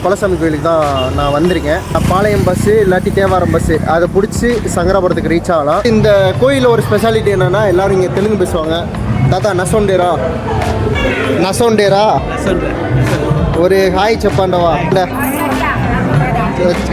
குலசாமி கோயிலுக்கு தான் நான் வந்திருக்கேன். பாளையம் பஸ்ஸு இல்லாட்டி தேவாரம் பஸ்ஸு அதை பிடிச்சி சங்கராபுரத்துக்கு ரீச் ஆகலாம். இந்த கோயிலில் ஒரு ஸ்பெஷாலிட்டி என்னென்னா எல்லோரும் இங்கே தெலுங்கு பேசுவாங்க. தாத்தா நசோண்டேரா நசோண்டேரா ஒரு ஹாய் செப்பாண்டவா இல்லை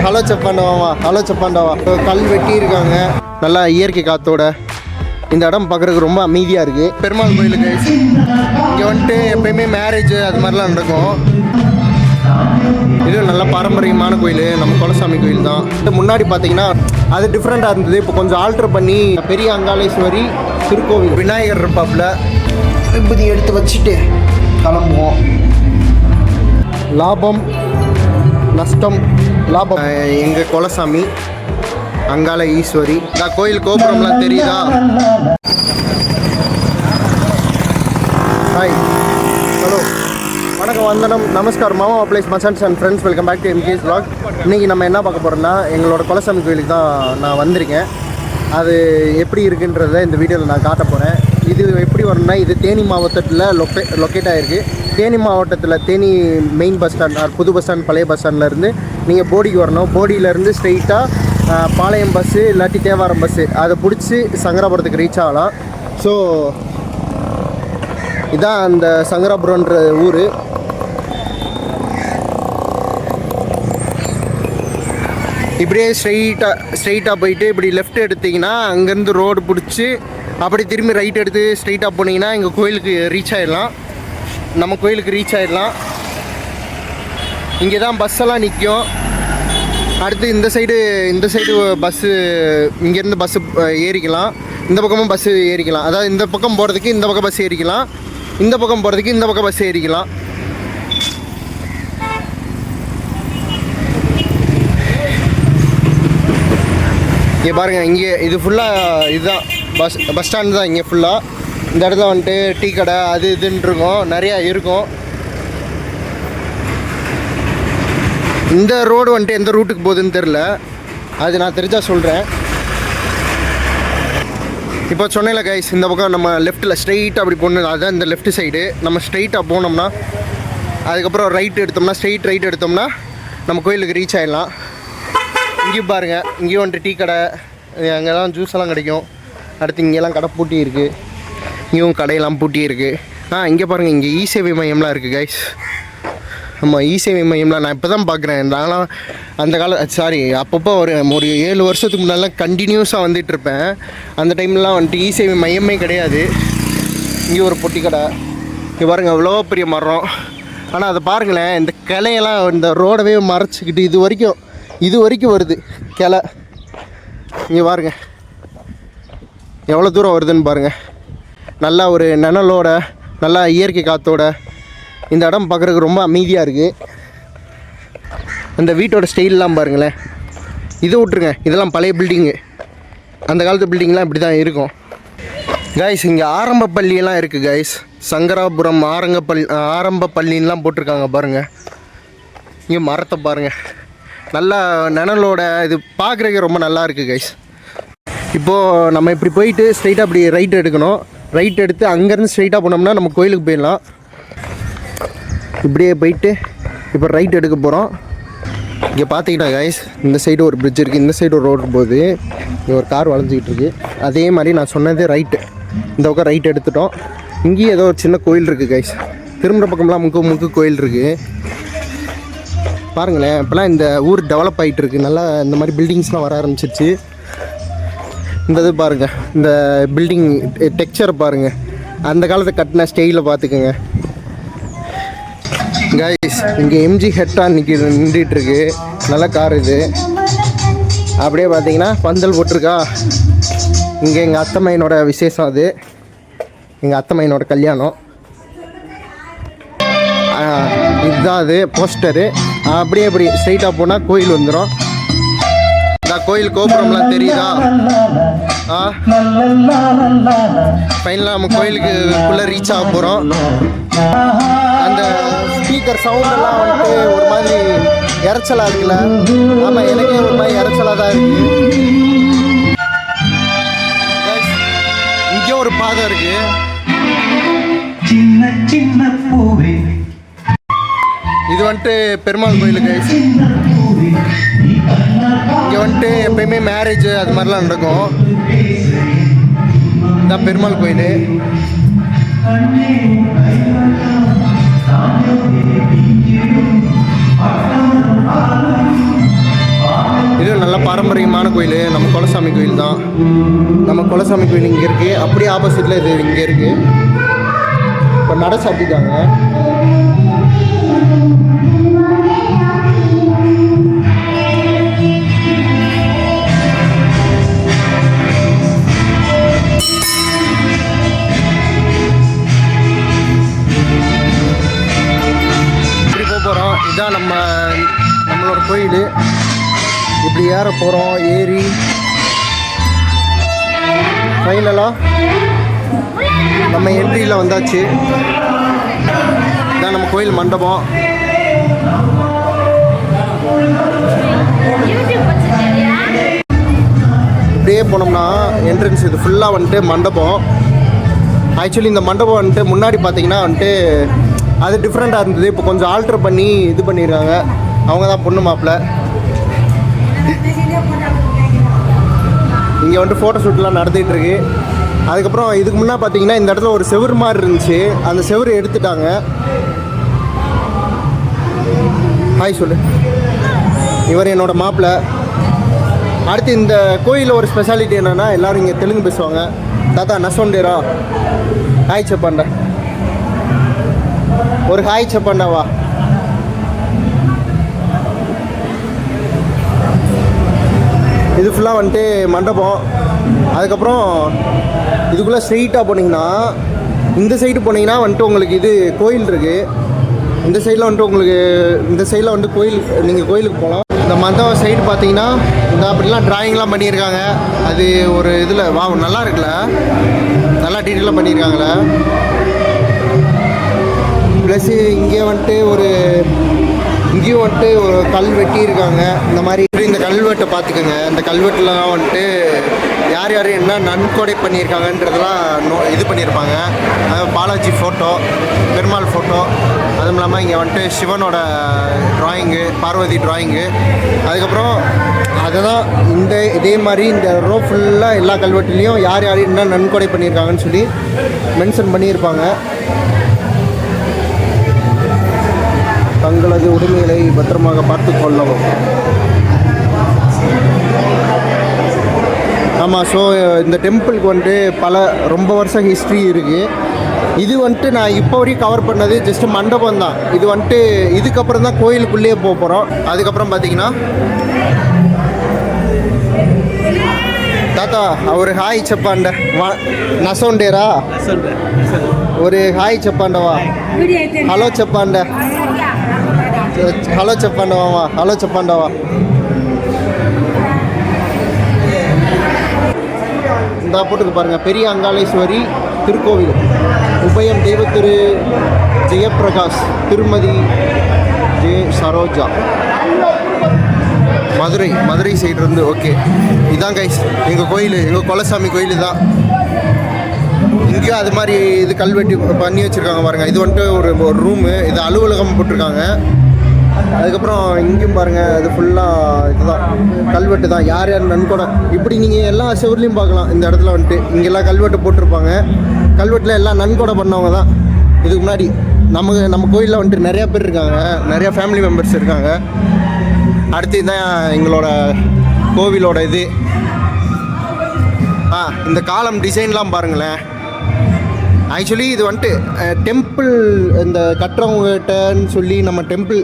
ஹலோ செப்பாண்டவாமா ஹலோ செப்பாண்டவா. கல் வெட்டி இருக்காங்க நல்லா இயற்கை காற்றோட. இந்த இடம் பார்க்குறதுக்கு ரொம்ப அமைதியாக இருக்குது. பெருமாள் கோயிலுக்கு இங்கே வந்துட்டு எப்பயுமே மேரேஜ் அது மாதிரிலாம் நடக்கும். இது நல்ல பாரம்பரியமான கோயில், நம்ம குலசாமி கோயில் தான். முன்னாடி பார்த்தீங்கன்னா அது டிஃப்ரெண்ட்டாக இருந்தது. இப்போ கொஞ்சம் ஆல்ட்ரு பண்ணி பெரிய அங்காளேஸ்வரி திருக்கோவில் விநாயகர் இருப்பாப்புல விபூதி எடுத்து வச்சுட்டு கிளம்புவோம். லாபம் நஷ்டம் லாபம். எங்கள் குலசாமி அங்காள ஈஸ்வரி. இந்த கோயில் கோபுரம்லாம் தெரியுதா? ஹாய் ஹலோ வணக்கம் வந்தனம் நமஸ்கார் மாமா பிளேஸ் மச்சான்ஸ் and friends. Welcome back to MK's vlog. இன்றைக்கி நம்ம என்ன பார்க்க போகிறோம்னா எங்களோட குலசாமி கோயிலுக்கு தான் நான் வந்திருக்கேன். அது எப்படி இருக்குன்றதை இந்த வீடியோவில் நான் காட்ட போகிறேன். இது எப்படி வரணும்னா இது தேனி மாவட்டத்தில் லொக்கேட் ஆகிருக்கு. தேனி மாவட்டத்தில் தேனி மெயின் பஸ் ஸ்டாண்ட் புது பஸ் ஸ்டாண்ட் பழைய பஸ் ஸ்டாண்ட்லேருந்து நீங்கள் போடிக்கு வரணும். போடியிலேருந்து ஸ்ட்ரெயிட்டாக பாளையம் பஸ்ஸு இல்லாட்டி தேவாரம் பஸ்ஸு அதை பிடிச்சி சங்கராபுரத்துக்கு ரீச் ஆகலாம். ஸோ இதான் அந்த சங்கராபுரம்ன்ற ஊர். இப்படியே ஸ்ட்ரெயிட்டாக போயிட்டு இப்படி லெஃப்ட் எடுத்திங்கன்னா அங்கேருந்து ரோடு பிடிச்சி அப்படி திரும்பி ரைட் எடுத்து ஸ்ட்ரெயிட்டாக போனீங்கன்னா எங்கள் கோயிலுக்கு ரீச் ஆகிடலாம். நம்ம கோயிலுக்கு ரீச் ஆகிடலாம். இங்கே தான் பஸ்ஸெல்லாம் நிற்கும். அடுத்து இந்த சைடு பஸ்ஸு இங்கேருந்து பஸ்ஸு ஏறிக்கலாம். இந்த பக்கமும் பஸ்ஸு ஏறிக்கலாம். அதாவது இந்த பக்கம் போகிறதுக்கு இந்த பக்கம் பஸ் ஏறிக்கலாம், இந்த பக்கம் போகிறதுக்கு இந்த பக்கம் பஸ் ஏறிக்கலாம். இங்கே பாருங்கள், இங்கே இது ஃபுல்லாக இதுதான் பஸ் ஸ்டாண்டு தான். இங்கே ஃபுல்லாக இந்த இடத்துல வந்துட்டு டீ கடை அது இதுன்னு இருக்கும், நிறையா இருக்கும். இந்த ரோடு வந்துட்டு எந்த ரூட்டுக்கு போகுதுன்னு தெரில, அது நான் தெரிஞ்சால் சொல்கிறேன். இப்போ சொன்னேன்ல கைஸ், இந்த பக்கம் நம்ம லெஃப்ட்டில் ஸ்ட்ரெயிட்டாக அப்படி போகணும். அதுதான் இந்த லெஃப்ட் சைடு. நம்ம ஸ்ட்ரெயிட்டாக போனோம்னா அதுக்கப்புறம் ரைட் எடுத்தோம்னா ரைட் எடுத்தோம்னா நம்ம கோயிலுக்கு ரீச் ஆகிடலாம். இங்கேயும் பாருங்கள், இங்கேயும் வந்துட்டு டீ கடை அங்கெல்லாம் ஜூஸ் எல்லாம் கிடைக்கும். அடுத்து இங்கெல்லாம் கடை பூட்டி இருக்குது, இங்கேயும் கடையெல்லாம் பூட்டி இருக்குது. இங்கே பாருங்கள், இங்கே இ-சேவை மையம்லாம் இருக்குது கைஸ். ஆமாம், இ-சேவை மையம்லாம் நான் இப்போ தான் பார்க்குறேன். நான்லாம் அந்த அப்பப்போ ஒரு 7 வருஷத்துக்கு முன்னாடிலாம் கண்டினியூஸாக வந்துட்டுருப்பேன். அந்த டைம்லாம் வந்துட்டு இ-சேவை மையமே கிடையாது. இங்கே ஒரு பொட்டி கடை. இங்கே பாருங்கள், அவ்வளோ பெரிய மரம். ஆனால் அதை பாருங்களேன், இந்த கிளையெல்லாம் இந்த ரோடவே மறைச்சிக்கிட்டு இது வரைக்கும் வருது கிளை. இங்கே பாருங்கள் எவ்வளோ தூரம் வருதுன்னு பாருங்கள். நல்லா ஒரு நிழலோட நல்லா இயற்கை காற்றோட இந்த இடம் பார்க்குறதுக்கு ரொம்ப அமைதியாக இருக்குது. அந்த வீட்டோட ஸ்டைல்லாம் பாருங்களேன். இதை விட்ருங்க, இதெல்லாம் பழைய பில்டிங்கு. அந்த காலத்து பில்டிங்லாம் இப்படி தான் இருக்கும் கைஸ். இங்கே ஆரம்ப பள்ளியெல்லாம் இருக்குது கைஸ். சங்கராபுரம் ஆரம்ப பள்ளின்லாம் போட்டிருக்காங்க பாருங்கள். இங்கே மரத்தை பாருங்கள், நல்லா நிழலோட இது பார்க்குறதுக்கு ரொம்ப நல்லா இருக்குது கைஸ். இப்போது நம்ம இப்படி போயிட்டு ஸ்ட்ரைட்டாக அப்படி ரைட் எடுக்கணும். ரைட் எடுத்து அங்கேருந்து ஸ்ட்ரைட்டாக போனோம்னா நம்ம கோயிலுக்கு போயிடலாம். இப்படியே போயிட்டு இப்போ ரைட் எடுக்க போகிறோம். இங்கே பார்த்தீங்கன்னா கைஸ், இந்த சைடு ஒரு பிரிட்ஜ் இருக்குது, இந்த சைடு ஒரு ரோடு போகுது. இங்கே ஒரு கார் வளைஞ்சிக்கிட்டு இருக்குது. அதே மாதிரி நான் சொன்னது ரைட்டு, இந்த பக்கம் ரைட் எடுத்துட்டோம். இங்கேயும் ஏதோ ஒரு சின்ன கோயில் இருக்குது கைஸ். திரும்புகிற பக்கம்லாம் முக்கு கோயில் இருக்குது பாருங்களேன். இப்போலாம் இந்த ஊர் டெவலப் ஆகிட்டு இருக்குது. நல்லா இந்த மாதிரி பில்டிங்ஸ்லாம் வர ஆரம்பிச்சிருச்சு. இந்த இது பாருங்கள், இந்த பில்டிங் டெக்ஸ்சர் பாருங்கள், அந்த காலத்தை கட்டின ஸ்டைலில் பார்த்துக்குங்க கைஸ். இங்கே MG ஹெட்டா நின்றுட்டுருக்கு. நல்ல கார் இது. அப்படியே பார்த்தீங்கன்னா பந்தல் போட்டிருக்கா. இங்கே எங்கள் அத்தை மையனோட விசேஷம். அது எங்கள் அத்தை மையனோட கல்யாணம். இதுதான் அது போஸ்டரு. அப்படியே அப்படி ஸ்ட்ரைட்டாக போனால் கோயில் வந்துடும். இந்த கோயில் கோபுரம்லாம் தெரியுதா? ஃபைனலாக நம்ம கோயிலுக்குள்ளே ரீச் ஆக போகிறோம். அந்த ஸ்பீக்கர் சவுண்டெல்லாம் வந்துட்டு ஒரு மாதிரி இறைச்சலாக இருக்குல்ல? ஆமாம், எனக்கே ஒரு மாதிரி இறைச்சலாக தான் இருக்குது. இங்கே ஒரு பாதை இருக்குது. இது வந்துட்டு பெருமாள் கோயிலுக்கு. இங்கே வந்துட்டு எப்பயுமே மேரேஜ் அது மாதிரிலாம் நடக்கும். இதான் பெருமாள் கோயில். இது நல்ல பாரம்பரியமான கோயில். நம்ம குலசாமி கோயில் தான். நம்ம குலசாமி கோயில் இங்கே இருக்குது. அப்படியே ஆப்போசிட்டில் இது இங்கே இருக்குது. இப்போ நட சாத்திட்டாங்க. இப்படி போகிறோம். இதுதான் நம்மளோட கோயில். இப்படி ஏற போகிறோம். ஏறி ஃபைனலாக நம்ம என்ட்ரியில் வந்தாச்சு. இதான் நம்ம கோயில் மண்டபம். இப்படியே போனோம்னா என்ட்ரன்ஸ் இது ஃபுல்லாக வந்துட்டு மண்டபம். ஆக்சுவலி இந்த மண்டபம் வந்துட்டு முன்னாடி பார்த்தீங்கன்னா வந்துட்டு அது டிஃப்ரெண்ட்டாக இருந்தது. இப்போ கொஞ்சம் ஆல்ட்ரு பண்ணி இது பண்ணியிருக்காங்க. அவங்க தான் பொண்ணு மாப்பிள்ளை. இங்கே வந்துட்டு ஃபோட்டோ ஷூட்லாம் நடந்துகிட்ருக்கு. அதுக்கப்புறம் இதுக்கு முன்னே பார்த்தீங்கன்னா இந்த இடத்துல ஒரு செவுரு மாதிரி இருந்துச்சு. அந்த செவுரு எடுத்துட்டாங்க. ஹாய் சொல்லு. இவர் என்னோடய மாப்பிள்ளை. அடுத்து இந்த கோயிலில் ஒரு ஸ்பெஷாலிட்டி என்னென்னா எல்லோரும் இங்கே தெலுங்கு பேசுவாங்க. தாத்தா நசோண்டேரா ஹாய் செப்பாண்டா. ஒரு ஹாய் செப்பாண்டாவா. இது ஃபுல்லாக வந்துட்டு மண்டபம். அதுக்கப்புறம் இதுக்குள்ளே ஸ்ட்ரெயிட்டாக போனீங்கன்னா இந்த சைடு போனீங்கன்னா வந்துட்டு உங்களுக்கு இது கோயில் இருக்குது. இந்த சைடில் வந்துட்டு உங்களுக்கு இந்த சைடில் வந்துட்டு கோயில், நீங்கள் கோயிலுக்கு போகலாம். இந்த மண்டபம் சைடு பார்த்தீங்கன்னா இந்த அப்படிலாம் ட்ராயிங்லாம் பண்ணியிருக்காங்க. அது ஒரு இதில் வா நல்லா இருக்குல்ல, நல்லா டீட்டெயிலாக பண்ணியிருக்காங்களே. ப்ளஸ்ஸு இங்கேயும் வந்துட்டு ஒரு கல் வெட்டியிருக்காங்க. இந்த மாதிரி இந்த கல்வெட்டை பார்த்துக்கோங்க. இந்த கல்வெட்டுலாம் வந்துட்டு யார் யார் என்ன நன்கொடை பண்ணியிருக்காங்கன்றதெல்லாம் இது பண்ணியிருப்பாங்க. பாலாஜி ஃபோட்டோ, பெருமாள் ஃபோட்டோ, அதுவும் இல்லாமல் இங்கே வந்துட்டு சிவனோட ட்ராயிங்கு, பார்வதி ட்ராயிங்கு. அதுக்கப்புறம் அதை தான் இதே மாதிரி இந்த ரோ ஃபுல்லாக எல்லா கல்வெட்டுலேயும் யார் யார் என்ன நன்கொடை பண்ணியிருக்காங்கன்னு சொல்லி மென்ஷன் பண்ணியிருப்பாங்க. தங்களது உரிமைகளை பத்திரமாக பார்த்து கொள்ளவும். ஆமாம். ஸோ இந்த டெம்பிளுக்கு வந்துட்டு ரொம்ப வருஷம் ஹிஸ்ட்ரி இருக்குது. இது வந்துட்டு நான் இப்போ வரைக்கும் கவர் பண்ணது ஜஸ்ட்டு மண்டபம் தான். இது வந்துட்டு இதுக்கப்புறம் தான் கோயிலுக்குள்ளேயே போக போகிறோம். அதுக்கப்புறம் பார்த்தீங்கன்னா தாத்தா ஒரு ஹாய் செப்பாண்ட நசோண்டேரா. ஒரு ஹாய் செப்பாண்டவா. ஹலோ செப்பாண்ட. ஹலோ செப்பாண்டவாமா. ஹலோ செப்பாண்டவா. இந்த போட்டுக்கு பாருங்கள். பெரிய அங்காளேஸ்வரி திருக்கோவில், உபயம் தெய்வத்திரு ஜெயப்பிரகாஷ், திருமதி ஜே சரோஜா, மதுரை சைட்லேருந்து. ஓகே, இதான் கைஸ் எங்கள் கோயில், எங்கள் குலசாமி கோயில் தான். இங்கேயும் அது மாதிரி இது கல்வெட்டி பண்ணி வச்சுருக்காங்க பாருங்கள். இது வந்துட்டு ஒரு ரூமு, இது அலுவலகம் போட்டிருக்காங்க. அதுக்கப்புறம் இங்கேயும் பாருங்கள், இது ஃபுல்லாக இதுதான் கல்வெட்டு தான். யார் யார் நன்கொடை இப்படி நீங்கள் எல்லா செவர்லேயும் பார்க்கலாம். இந்த இடத்துல வந்துட்டு இங்கெல்லாம் கல்வெட்டு போட்டிருப்பாங்க. கல்வெட்டில் எல்லாம் நன்கொடை பண்ணவங்க தான். இதுக்கு முன்னாடி நம்ம கோயிலில் வந்துட்டு நிறையா பேர் இருக்காங்க, நிறையா ஃபேமிலி மெம்பர்ஸ் இருக்காங்க. அடுத்து தான் எங்களோட கோவிலோட இது. இந்த காலம் டிசைன்லாம் பாருங்களேன். ஆக்சுவலி இது வந்துட்டு டெம்பிள் இந்த கட்டுறவங்ககிட்டன்னு சொல்லி நம்ம டெம்பிள்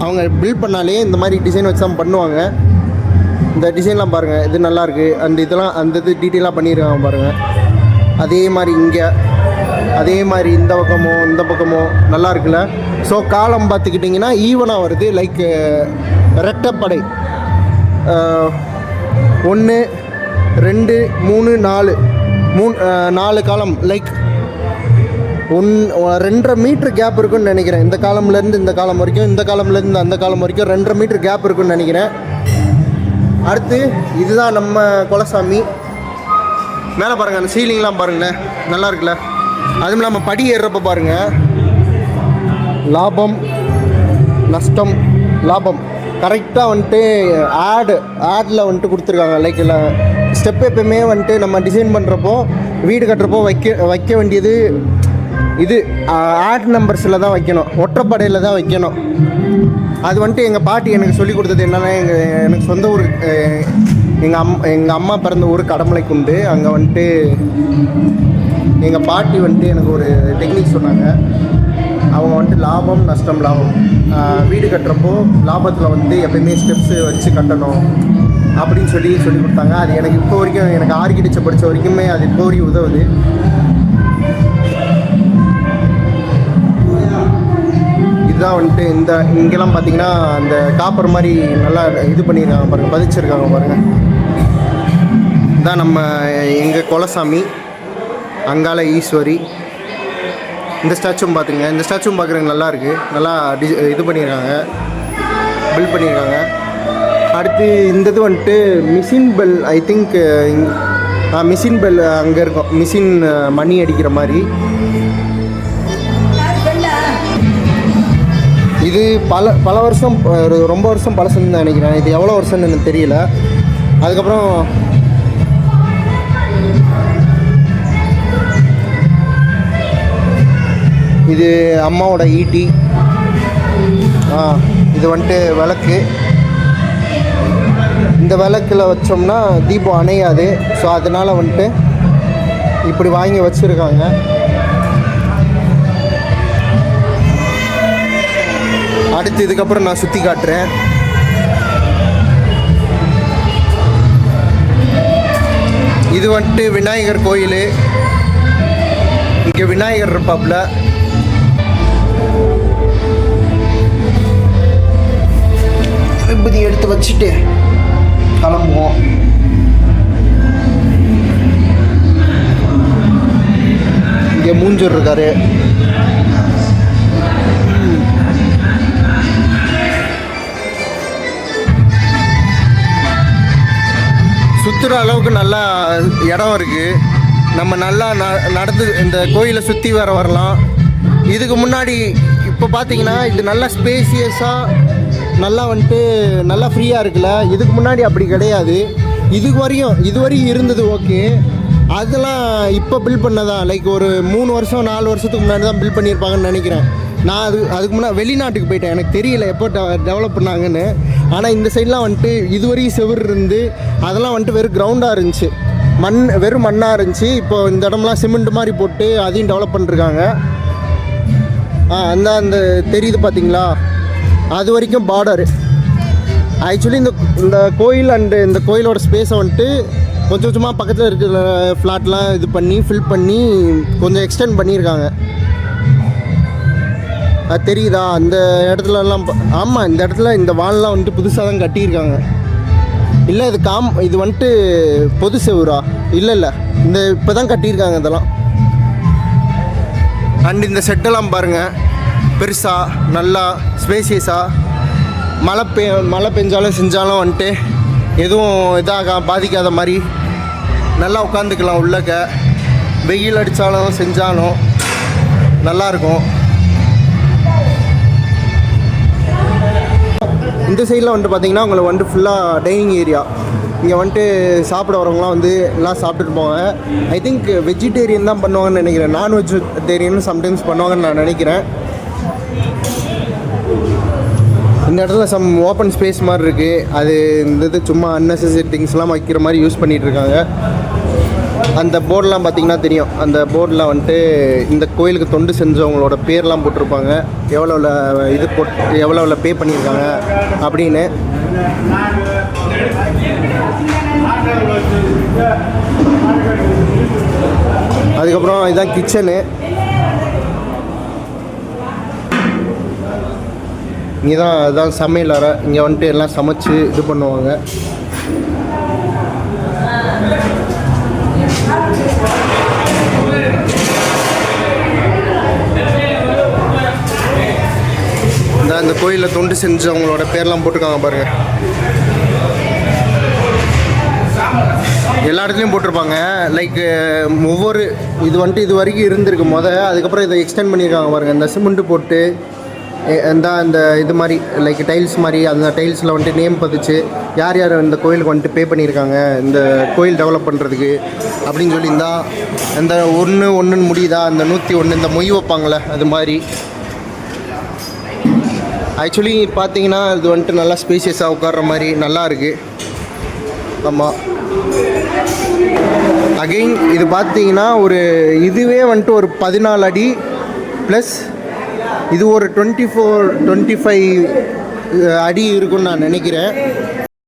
அவங்க பில்ட் பண்ணாலே இந்த மாதிரி டிசைன் வச்சு தான் பண்ணுவாங்க. இந்த டிசைன்லாம் பாருங்கள், இது நல்லாயிருக்கு. அந்த இது டீட்டெயிலாக பண்ணியிருக்காங்க பாருங்கள். அதே மாதிரி இங்கே, அதே மாதிரி இந்த பக்கமோ நல்லா இருக்குல்ல. ஸோ காலம் பார்த்துக்கிட்டிங்கன்னா ஈவனாக வருது. லைக் ரெட்டப்படை 1 2 3 4 காலம். லைக் 2.5 மீட்டர் கேப் இருக்குன்னு நினைக்கிறேன். இந்த காலம்லேருந்து இந்த காலம் வரைக்கும், இந்த காலம்லேருந்து அந்த காலம் வரைக்கும் 2.5 மீட்டர் கேப் இருக்குன்னு நினைக்கிறேன். அடுத்து இதுதான் நம்ம குலசாமி. மேலே பாருங்கள், அந்த சீலிங்லாம் பாருங்களேன், நல்லா இருக்குல்ல. அதுவும் இல்லாமல் படி ஏறுறப்ப பாருங்கள், லாபம் நஷ்டம் லாபம் கரெக்டாக வந்துட்டு ஆடில் வந்துட்டு கொடுத்துருக்காங்க. லைக் இல்லை ஸ்டெப் எப்பவுமே வந்துட்டு நம்ம டிசைன் பண்ணுறப்போ வீடு கட்டுறப்போ வைக்க வேண்டியது இது ஆட் நம்பர்ஸில் தான் வைக்கணும், ஒற்றைப்படையில் தான் வைக்கணும். அது வந்துட்டு எங்கள் பாட்டி எனக்கு சொல்லி கொடுத்தது என்னென்னா, எனக்கு சொந்த ஊர் எங்கள் அம்மா பிறந்த ஊர் கடமலைக்குண்டு. அங்கே வந்துட்டு எங்கள் பாட்டி வந்துட்டு எனக்கு ஒரு டெக்னிக் சொன்னாங்க. அவங்க வந்துட்டு லாபம் நஷ்டம் லாபம், வீடு கட்டுறப்போ லாபத்தில் வந்து எப்பயுமே ஸ்டெப்ஸு வச்சு கட்டணும் அப்படின்னு சொல்லி கொடுத்தாங்க. அது எனக்கு இப்போ வரைக்கும், எனக்கு ஆர்கிடெக்சர் படித்த வரைக்குமே அது இப்போ வரைக்கும் உதவுது. இதுதான் வந்துட்டு இங்கெல்லாம் பார்த்தீங்கன்னா அந்த காப்பர் மாதிரி நல்லா இது பண்ணியிருக்காங்க பாருங்கள், பதிச்சிருக்காங்க பாருங்கள். இதுதான் நம்ம எங்கள் குலசாமி, அங்காள ஈஸ்வரி. இந்த ஸ்டாச்சுவும் பார்த்துங்க, இந்த ஸ்டாச்சுவும் பார்க்குறதுக்கு நல்லாயிருக்கு, நல்லா இது பண்ணியிருக்காங்க, பில்ட் பண்ணியிருக்காங்க. அடுத்து இந்த இது வந்துட்டு machine bell, I think machine bell அங்கே இருக்கும், மிஷின் மணி அடிக்கிற மாதிரி. இது பல வருஷம், ரொம்ப வருஷம் பழசுன்னு தான் நினைக்கிறேன். இது எவ்வளோ வருஷம்னு எனக்கு தெரியல. அதுக்கப்புறம் இது அம்மாவோட ஈட்டி. இது வந்துட்டு விளக்கு. இந்த விளக்கில் வச்சோம்னா தீபம் அணையாது. ஸோ அதனால் வந்துட்டு இப்படி வாங்கி வச்சுருக்காங்க. அடுத்து இதுக்கப்புறம் நான் சுற்றி காட்டுறேன். இது வந்துட்டு விநாயகர் கோயில். இங்கே விநாயகர் இருப்பாப்புல. விபூதி எடுத்து வச்சுட்டு கிளம்புவோம். இங்கே மூஞ்சூர் இருக்காரு. சுற்றுற அளவுக்கு நல்லா இடம் இருக்குது. நம்ம நல்லா நடந்து இந்த கோயிலை சுற்றி வரலாம். இதுக்கு முன்னாடி இப்போ பார்த்தீங்கன்னா இது நல்லா ஸ்பேசியஸாக நல்லா வந்துட்டு நல்லா ஃப்ரீயாக இருக்குல்ல. இதுக்கு முன்னாடி அப்படி கிடையாது. இதுவரையும் இருந்தது ஓகே. அதெல்லாம் இப்போ பில்ட் பண்ணதான், லைக் ஒரு 3 வருஷம் 4 வருஷத்துக்கு முன்னாடி தான் பில்ட் பண்ணியிருப்பாங்கன்னு நினைக்கிறேன். நான் அதுக்கு முன்னாடி வெளிநாட்டுக்கு போயிட்டேன், எனக்கு தெரியல எப்போ டெவலப் பண்ணாங்கன்னு. ஆனால் இந்த சைட்லாம் வந்துட்டு இதுவரையும் செவுரு இருந்து அதெல்லாம் வந்துட்டு வெறும் கிரவுண்டாக இருந்துச்சு, வெறும் மண்ணாக இருந்துச்சு. இப்போ இந்த இடம்லாம் சிமெண்ட் மாதிரி போட்டு அதையும் டெவலப் பண்ணிருக்காங்க. அந்த தெரியுது பார்த்தீங்களா, அது வரைக்கும் பார்டரு. ஆக்சுவலி இந்த கோயில் அண்டு இந்த கோயிலோட ஸ்பேஸை வந்துட்டு கொஞ்சம் கொஞ்சமாக பக்கத்தில் இருக்கிற ஃப்ளாட்லாம் இது பண்ணி ஃபில் பண்ணி கொஞ்சம் எக்ஸ்டெண்ட் பண்ணியிருக்காங்க. அது தெரியுதா அந்த இடத்துலலாம்? ஆமாம், இந்த இடத்துல இந்த வால்லாம் வந்துட்டு புதுசாக தான் கட்டியிருக்காங்க. இல்லை இது வந்துட்டு பொது செவுரா? இல்லை, இப்போ தான் கட்டியிருக்காங்க இதெல்லாம். அண்ட் இந்த செட்டெல்லாம் பாருங்கள், பெருசாக நல்லா ஸ்பேசியஸாக. மழை பெஞ்சாலும் செஞ்சாலும் வந்துட்டு எதுவும் பாதிக்காத மாதிரி நல்லா உட்காந்துக்கலாம் உள்ளக்க. வெயில் அடித்தாலும் செஞ்சாலும் நல்லாயிருக்கும். இந்த சைடில் வந்துட்டு பார்த்தீங்கன்னா உங்களை வந்துட்டு ஃபுல்லாக டைனிங் ஏரியா. இங்கே வந்துட்டு சாப்பிட வரவங்களாம் வந்து எல்லாம் சாப்பிட்டுட்டு போவாங்க. ஐ திங்க் வெஜிடேரியன் தான் பண்ணுவாங்கன்னு நினைக்கிறேன். நான்வெஜிடேரியன் சம்டைம்ஸ் பண்ணுவாங்கன்னு நான் நினைக்கிறேன். இந்த இடத்துல ஓப்பன் ஸ்பேஸ் மாதிரி இருக்குது. அது இந்த இது சும்மா அன்னெசரி திங்ஸ்லாம் வைக்கிற மாதிரி யூஸ் பண்ணிகிட்ருக்காங்க. அந்த போர்டெலாம் பார்த்திங்கன்னா தெரியும். அந்த போர்டில் வந்துட்டு இந்த கோயிலுக்கு தொண்டு செஞ்சவங்களோட பேர்லாம் போட்டிருப்பாங்க, எவ்வளோ பே பண்ணியிருக்காங்க அப்படின்னு. அதுக்கப்புறம் இதுதான் கிச்சனு. இதுதான் சமையல் அறை. இங்கே வந்துட்டு எல்லாம் சமைச்சு இது பண்ணுவாங்க. இந்த கோயிலில் தொண்டு செஞ்சவங்களோட பேர்லாம் போட்டிருக்காங்க பாருங்கள். எல்லா இடத்துலையும் போட்டிருப்பாங்க. லைக் இது வந்துட்டு இது வரைக்கும் இருந்திருக்கு அதுக்கப்புறம் இதை எக்ஸ்டெண்ட் பண்ணியிருக்காங்க பாருங்கள். இந்த சிமெண்ட்டு போட்டு இந்த இது மாதிரி லைக் டைல்ஸ் மாதிரி அந்த டைல்ஸில் வந்துட்டு நேம் பதிச்சு யார் யார் இந்த கோயிலுக்கு வந்துட்டு பே பண்ணியிருக்காங்க இந்த கோயில் டெவலப் பண்ணுறதுக்கு அப்படின்னு சொல்லியிருந்தா இந்த ஒன்று முடியுதா அந்த 101 இந்த மொய் வைப்பாங்களே அது மாதிரி. ஆக்சுவலி பார்த்தீங்கன்னா இது வந்துட்டு நல்லா ஸ்பேசியஸாக உட்கார்ற மாதிரி நல்லா இருக்குது. ஆமாம், அகெயின் இது பார்த்தீங்கன்னா ஒரு இதுவே வந்துட்டு ஒரு 14 அடி ப்ளஸ் இது ஒரு 24-25 அடி இருக்குன்னு நான் நினைக்கிறேன்.